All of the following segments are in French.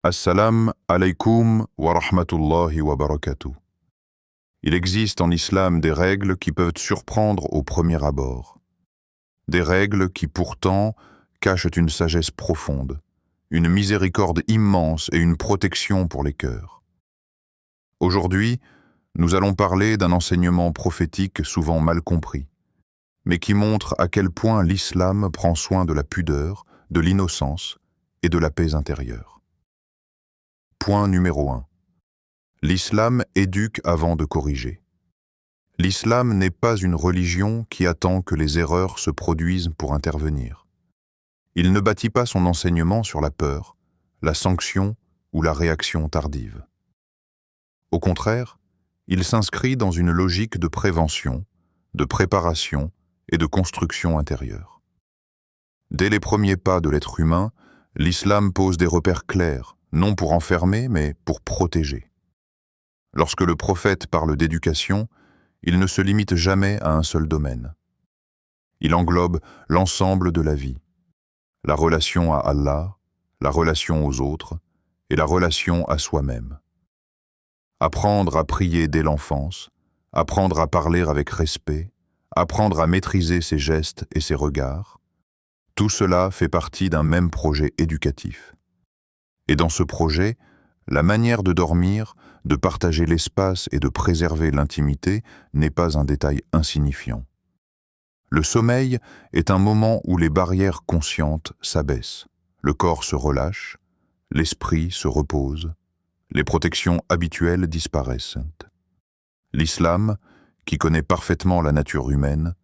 Assalam alaykoum wa rahmatullahi wa barakatuh. Il existe en islam des règles qui peuvent surprendre au premier abord. Des règles qui pourtant cachent une sagesse profonde, une miséricorde immense et une protection pour les cœurs. Aujourd'hui, nous allons parler d'un enseignement prophétique souvent mal compris, mais qui montre à quel point l'islam prend soin de la pudeur, de l'innocence et de la paix intérieure. Point numéro 1. L'islam éduque avant de corriger. L'islam n'est pas une religion qui attend que les erreurs se produisent pour intervenir. Il ne bâtit pas son enseignement sur la peur, la sanction ou la réaction tardive. Au contraire, il s'inscrit dans une logique de prévention, de préparation et de construction intérieure. Dès les premiers pas de l'être humain, l'islam pose des repères clairs, non pour enfermer, mais pour protéger. Lorsque le prophète parle d'éducation, il ne se limite jamais à un seul domaine. Il englobe l'ensemble de la vie, la relation à Allah, la relation aux autres et la relation à soi-même. Apprendre à prier dès l'enfance, apprendre à parler avec respect, apprendre à maîtriser ses gestes et ses regards, tout cela fait partie d'un même projet éducatif. Et dans ce projet, la manière de dormir, de partager l'espace et de préserver l'intimité n'est pas un détail insignifiant. Le sommeil est un moment où les barrières conscientes s'abaissent, le corps se relâche, l'esprit se repose, les protections habituelles disparaissent. L'islam, qui connaît parfaitement la nature humaine,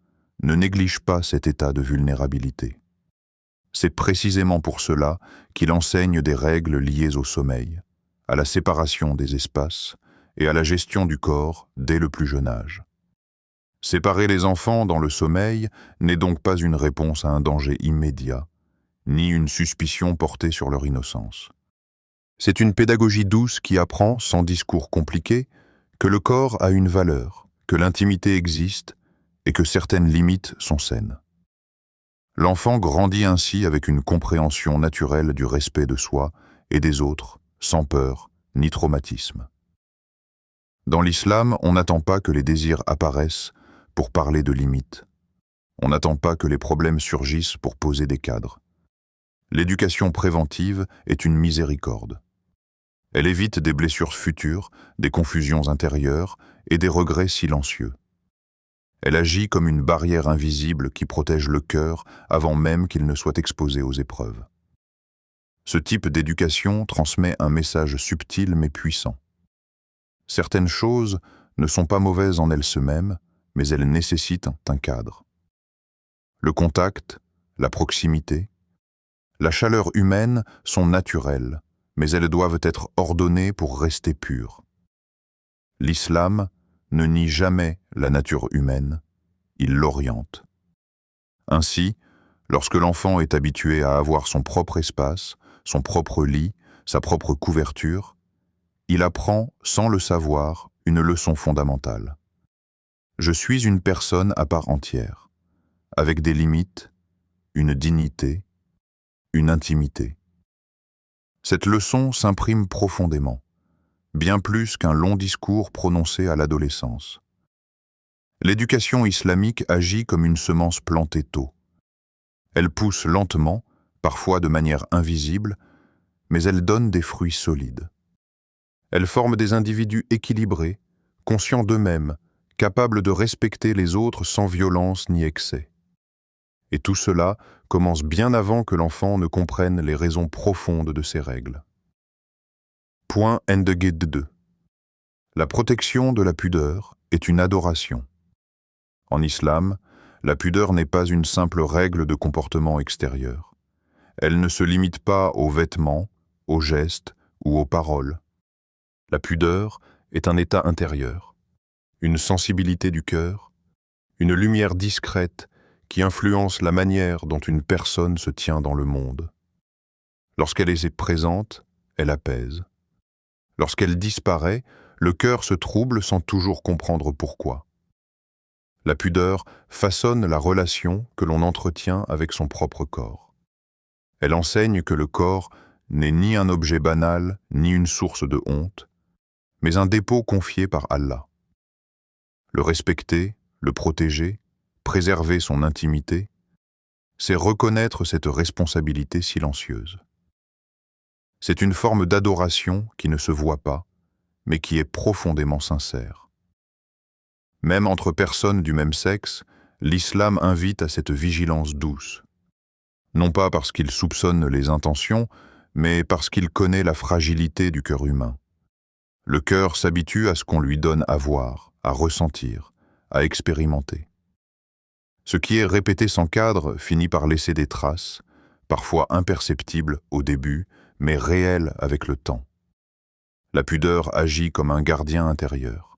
ne néglige pas cet état de vulnérabilité. C'est précisément pour cela qu'il enseigne des règles liées au sommeil, à la séparation des espaces et à la gestion du corps dès le plus jeune âge. Séparer les enfants dans le sommeil n'est donc pas une réponse à un danger immédiat, ni une suspicion portée sur leur innocence. C'est une pédagogie douce qui apprend, sans discours compliqué, que le corps a une valeur, que l'intimité existe et que certaines limites sont saines. L'enfant grandit ainsi avec une compréhension naturelle du respect de soi et des autres, sans peur ni traumatisme. Dans l'islam, on n'attend pas que les désirs apparaissent pour parler de limites. On n'attend pas que les problèmes surgissent pour poser des cadres. L'éducation préventive est une miséricorde. Elle évite des blessures futures, des confusions intérieures et des regrets silencieux. Elle agit comme une barrière invisible qui protège le cœur avant même qu'il ne soit exposé aux épreuves. Ce type d'éducation transmet un message subtil mais puissant. Certaines choses ne sont pas mauvaises en elles-mêmes, mais elles nécessitent un cadre. Le contact, la proximité, la chaleur humaine sont naturelles, mais elles doivent être ordonnées pour rester pures. L'islam ne nie jamais la nature humaine, il l'oriente. Ainsi, lorsque l'enfant est habitué à avoir son propre espace, son propre lit, sa propre couverture, il apprend, sans le savoir, une leçon fondamentale. Je suis une personne à part entière, avec des limites, une dignité, une intimité. Cette leçon s'imprime profondément, bien plus qu'un long discours prononcé à l'adolescence. L'éducation islamique agit comme une semence plantée tôt. Elle pousse lentement, parfois de manière invisible, mais elle donne des fruits solides. Elle forme des individus équilibrés, conscients d'eux-mêmes, capables de respecter les autres sans violence ni excès. Et tout cela commence bien avant que l'enfant ne comprenne les raisons profondes de ces règles. Point Endegate 2. La protection de la pudeur est une adoration. En islam, la pudeur n'est pas une simple règle de comportement extérieur. Elle ne se limite pas aux vêtements, aux gestes ou aux paroles. La pudeur est un état intérieur, une sensibilité du cœur, une lumière discrète qui influence la manière dont une personne se tient dans le monde. Lorsqu'elle est présente, elle apaise. Lorsqu'elle disparaît, le cœur se trouble sans toujours comprendre pourquoi. La pudeur façonne la relation que l'on entretient avec son propre corps. Elle enseigne que le corps n'est ni un objet banal, ni une source de honte, mais un dépôt confié par Allah. Le respecter, le protéger, préserver son intimité, c'est reconnaître cette responsabilité silencieuse. C'est une forme d'adoration qui ne se voit pas, mais qui est profondément sincère. Même entre personnes du même sexe, l'islam invite à cette vigilance douce. Non pas parce qu'il soupçonne les intentions, mais parce qu'il connaît la fragilité du cœur humain. Le cœur s'habitue à ce qu'on lui donne à voir, à ressentir, à expérimenter. Ce qui est répété sans cadre finit par laisser des traces, parfois imperceptibles au début, mais réelles avec le temps. La pudeur agit comme un gardien intérieur.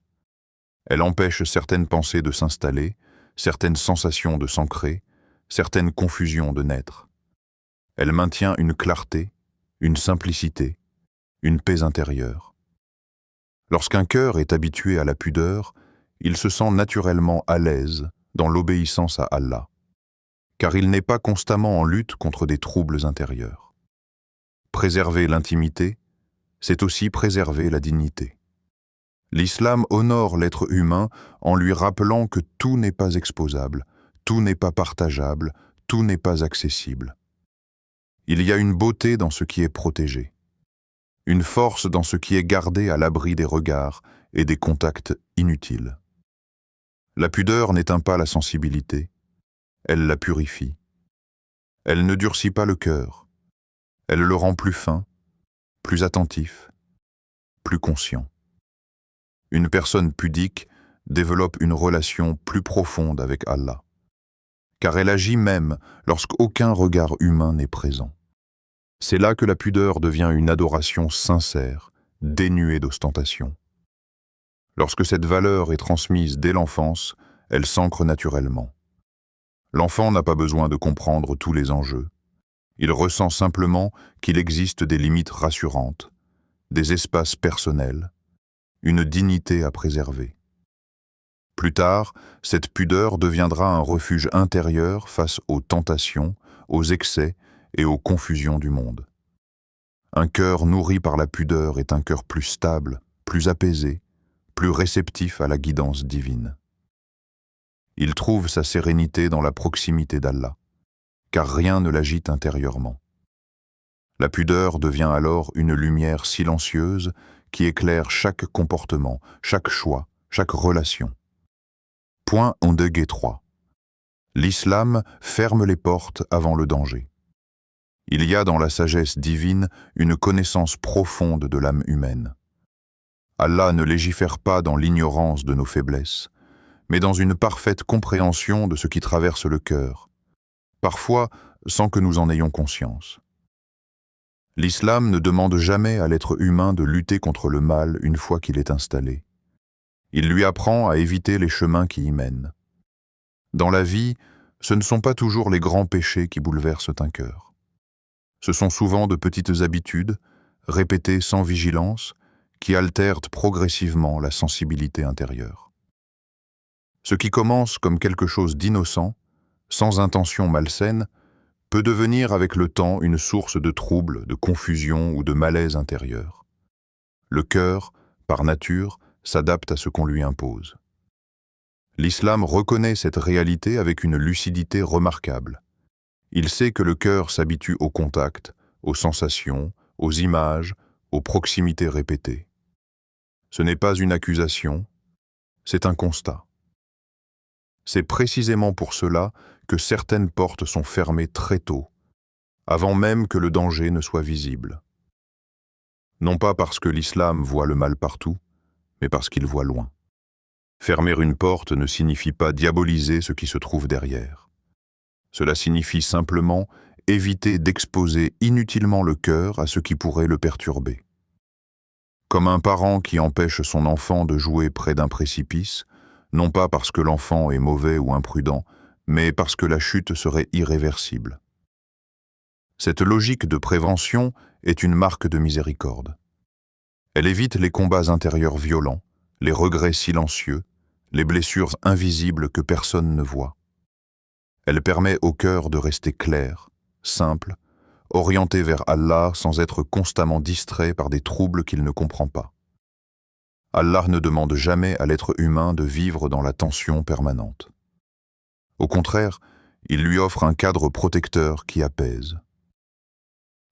Elle empêche certaines pensées de s'installer, certaines sensations de s'ancrer, certaines confusions de naître. Elle maintient une clarté, une simplicité, une paix intérieure. Lorsqu'un cœur est habitué à la pudeur, il se sent naturellement à l'aise dans l'obéissance à Allah, car il n'est pas constamment en lutte contre des troubles intérieurs. Préserver l'intimité, c'est aussi préserver la dignité. L'islam honore l'être humain en lui rappelant que tout n'est pas exposable, tout n'est pas partageable, tout n'est pas accessible. Il y a une beauté dans ce qui est protégé, une force dans ce qui est gardé à l'abri des regards et des contacts inutiles. La pudeur n'éteint pas la sensibilité, elle la purifie. Elle ne durcit pas le cœur, elle le rend plus fin, plus attentif, plus conscient. Une personne pudique développe une relation plus profonde avec Allah, car elle agit même lorsqu'aucun regard humain n'est présent. C'est là que la pudeur devient une adoration sincère, dénuée d'ostentation. Lorsque cette valeur est transmise dès l'enfance, elle s'ancre naturellement. L'enfant n'a pas besoin de comprendre tous les enjeux. Il ressent simplement qu'il existe des limites rassurantes, des espaces personnels, une dignité à préserver. Plus tard, cette pudeur deviendra un refuge intérieur face aux tentations, aux excès et aux confusions du monde. Un cœur nourri par la pudeur est un cœur plus stable, plus apaisé, plus réceptif à la guidance divine. Il trouve sa sérénité dans la proximité d'Allah, car rien ne l'agite intérieurement. La pudeur devient alors une lumière silencieuse qui éclaire chaque comportement, chaque choix, chaque relation. Point ondege 3. L'islam ferme les portes avant le danger. Il y a dans la sagesse divine une connaissance profonde de l'âme humaine. Allah ne légifère pas dans l'ignorance de nos faiblesses, mais dans une parfaite compréhension de ce qui traverse le cœur, parfois sans que nous en ayons conscience. L'islam ne demande jamais à l'être humain de lutter contre le mal une fois qu'il est installé. Il lui apprend à éviter les chemins qui y mènent. Dans la vie, ce ne sont pas toujours les grands péchés qui bouleversent un cœur. Ce sont souvent de petites habitudes, répétées sans vigilance, qui altèrent progressivement la sensibilité intérieure. Ce qui commence comme quelque chose d'innocent, sans intention malsaine, peut devenir avec le temps une source de troubles, de confusion ou de malaise intérieur. Le cœur, par nature, s'adapte à ce qu'on lui impose. L'islam reconnaît cette réalité avec une lucidité remarquable. Il sait que le cœur s'habitue au contact, aux sensations, aux images, aux proximités répétées. Ce n'est pas une accusation, c'est un constat. C'est précisément pour cela que certaines portes sont fermées très tôt, avant même que le danger ne soit visible. Non pas parce que l'islam voit le mal partout, mais parce qu'il voit loin. Fermer une porte ne signifie pas diaboliser ce qui se trouve derrière. Cela signifie simplement éviter d'exposer inutilement le cœur à ce qui pourrait le perturber. Comme un parent qui empêche son enfant de jouer près d'un précipice, non pas parce que l'enfant est mauvais ou imprudent, mais parce que la chute serait irréversible. Cette logique de prévention est une marque de miséricorde. Elle évite les combats intérieurs violents, les regrets silencieux, les blessures invisibles que personne ne voit. Elle permet au cœur de rester clair, simple, orienté vers Allah sans être constamment distrait par des troubles qu'il ne comprend pas. Allah ne demande jamais à l'être humain de vivre dans la tension permanente. Au contraire, il lui offre un cadre protecteur qui apaise.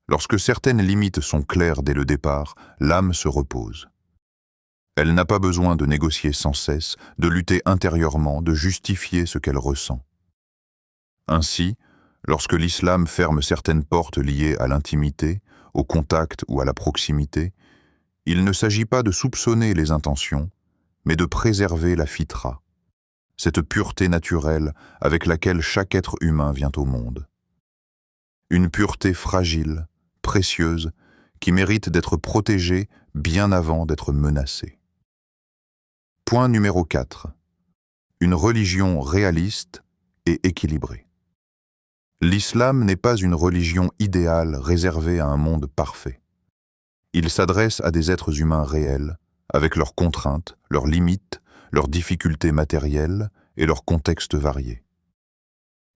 Lorsque certaines limites sont claires dès le départ, l'âme se repose. Elle n'a pas besoin de négocier sans cesse, de lutter intérieurement, de justifier ce qu'elle ressent. Ainsi, lorsque l'islam ferme certaines portes liées à l'intimité, au contact ou à la proximité, il ne s'agit pas de soupçonner les intentions, mais de préserver la fitra, cette pureté naturelle avec laquelle chaque être humain vient au monde. Une pureté fragile, précieuse, qui mérite d'être protégée bien avant d'être menacée. Point numéro 4. Une religion réaliste et équilibrée. L'islam n'est pas une religion idéale réservée à un monde parfait. Il s'adresse à des êtres humains réels, avec leurs contraintes, leurs limites, leurs difficultés matérielles et leurs contextes variés.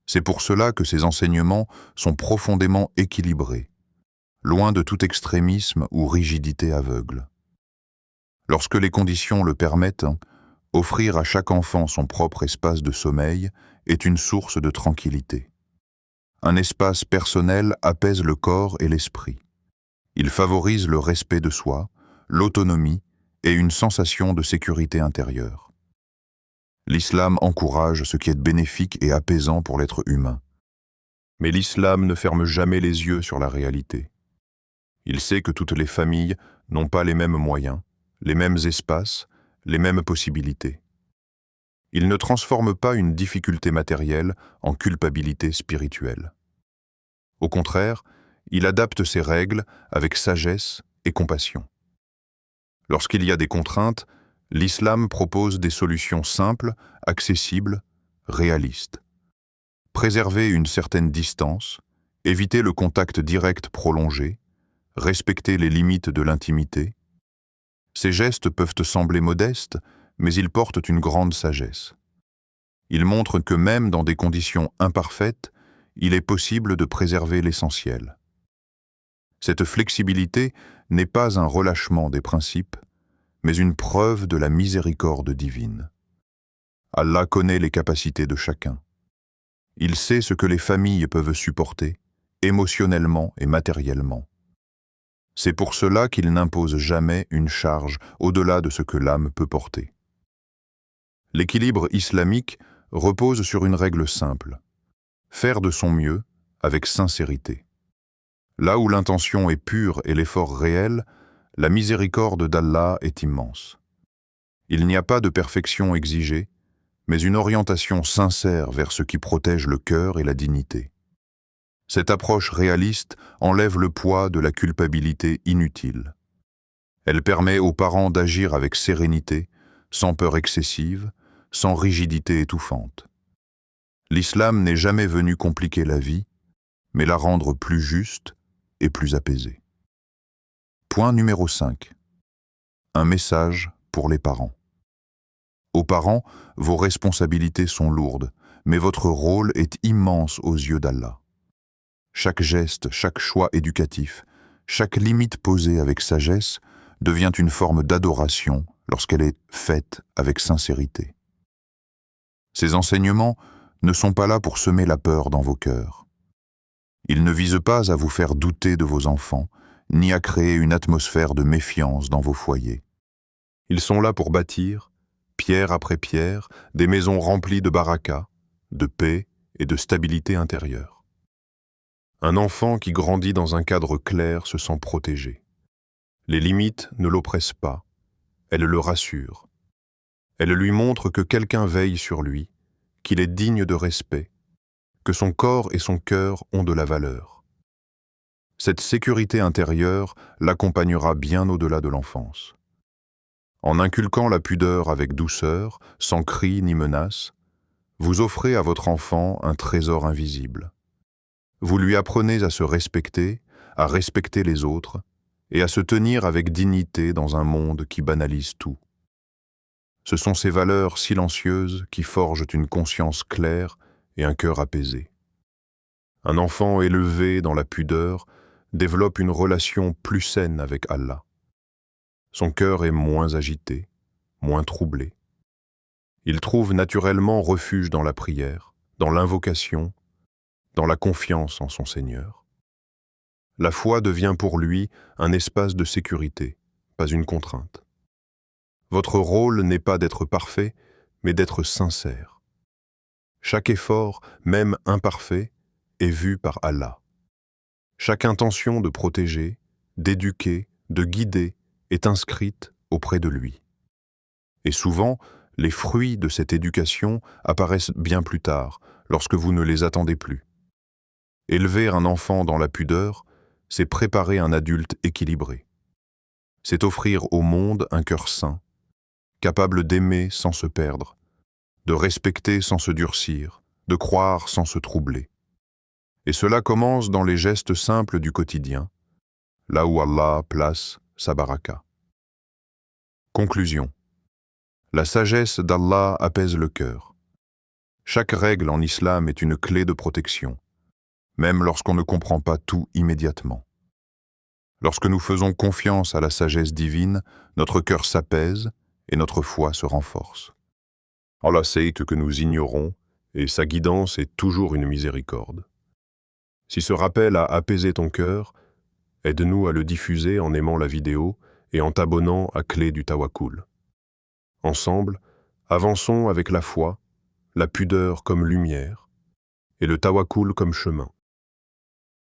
C'est pour cela que ces enseignements sont profondément équilibrés, loin de tout extrémisme ou rigidité aveugle. Lorsque les conditions le permettent, offrir à chaque enfant son propre espace de sommeil est une source de tranquillité. Un espace personnel apaise le corps et l'esprit. Il favorise le respect de soi, l'autonomie et une sensation de sécurité intérieure. L'islam encourage ce qui est bénéfique et apaisant pour l'être humain. Mais l'islam ne ferme jamais les yeux sur la réalité. Il sait que toutes les familles n'ont pas les mêmes moyens, les mêmes espaces, les mêmes possibilités. Il ne transforme pas une difficulté matérielle en culpabilité spirituelle. Au contraire, il adapte ses règles avec sagesse et compassion. Lorsqu'il y a des contraintes, l'islam propose des solutions simples, accessibles, réalistes. Préserver une certaine distance, éviter le contact direct prolongé, respecter les limites de l'intimité. Ces gestes peuvent te sembler modestes, mais ils portent une grande sagesse. Ils montrent que même dans des conditions imparfaites, il est possible de préserver l'essentiel. Cette flexibilité n'est pas un relâchement des principes, mais une preuve de la miséricorde divine. Allah connaît les capacités de chacun. Il sait ce que les familles peuvent supporter, émotionnellement et matériellement. C'est pour cela qu'il n'impose jamais une charge au-delà de ce que l'âme peut porter. L'équilibre islamique repose sur une règle simple: faire de son mieux avec sincérité. Là où l'intention est pure et l'effort réel, la miséricorde d'Allah est immense. Il n'y a pas de perfection exigée, mais une orientation sincère vers ce qui protège le cœur et la dignité. Cette approche réaliste enlève le poids de la culpabilité inutile. Elle permet aux parents d'agir avec sérénité, sans peur excessive, sans rigidité étouffante. L'islam n'est jamais venu compliquer la vie, mais la rendre plus juste et plus apaisée. Point numéro 5. Un message pour les parents. Aux parents, vos responsabilités sont lourdes, mais votre rôle est immense aux yeux d'Allah. Chaque geste, chaque choix éducatif, chaque limite posée avec sagesse devient une forme d'adoration lorsqu'elle est faite avec sincérité. Ces enseignements ne sont pas là pour semer la peur dans vos cœurs. Ils ne visent pas à vous faire douter de vos enfants, ni à créer une atmosphère de méfiance dans vos foyers. Ils sont là pour bâtir, pierre après pierre, des maisons remplies de baraka, de paix et de stabilité intérieure. Un enfant qui grandit dans un cadre clair se sent protégé. Les limites ne l'oppressent pas, elles le rassurent. Elles lui montrent que quelqu'un veille sur lui, qu'il est digne de respect, que son corps et son cœur ont de la valeur. Cette sécurité intérieure l'accompagnera bien au-delà de l'enfance. En inculquant la pudeur avec douceur, sans cris ni menaces, vous offrez à votre enfant un trésor invisible. Vous lui apprenez à se respecter, à respecter les autres et à se tenir avec dignité dans un monde qui banalise tout. Ce sont ces valeurs silencieuses qui forgent une conscience claire et un cœur apaisé. Un enfant élevé dans la pudeur développe une relation plus saine avec Allah. Son cœur est moins agité, moins troublé. Il trouve naturellement refuge dans la prière, dans l'invocation, dans la confiance en son Seigneur. La foi devient pour lui un espace de sécurité, pas une contrainte. Votre rôle n'est pas d'être parfait, mais d'être sincère. Chaque effort, même imparfait, est vu par Allah. Chaque intention de protéger, d'éduquer, de guider est inscrite auprès de lui. Et souvent, les fruits de cette éducation apparaissent bien plus tard, lorsque vous ne les attendez plus. Élever un enfant dans la pudeur, c'est préparer un adulte équilibré. C'est offrir au monde un cœur sain, capable d'aimer sans se perdre, de respecter sans se durcir, de croire sans se troubler. Et cela commence dans les gestes simples du quotidien, là où Allah place sa baraka. Conclusion. La sagesse d'Allah apaise le cœur. Chaque règle en islam est une clé de protection, même lorsqu'on ne comprend pas tout immédiatement. Lorsque nous faisons confiance à la sagesse divine, notre cœur s'apaise et notre foi se renforce. Allah sait que nous ignorons, et sa guidance est toujours une miséricorde. Si ce rappel a apaisé ton cœur, aide-nous à le diffuser en aimant la vidéo et en t'abonnant à Clé du Tawakkul. Ensemble, avançons avec la foi, la pudeur comme lumière et le Tawakkul comme chemin.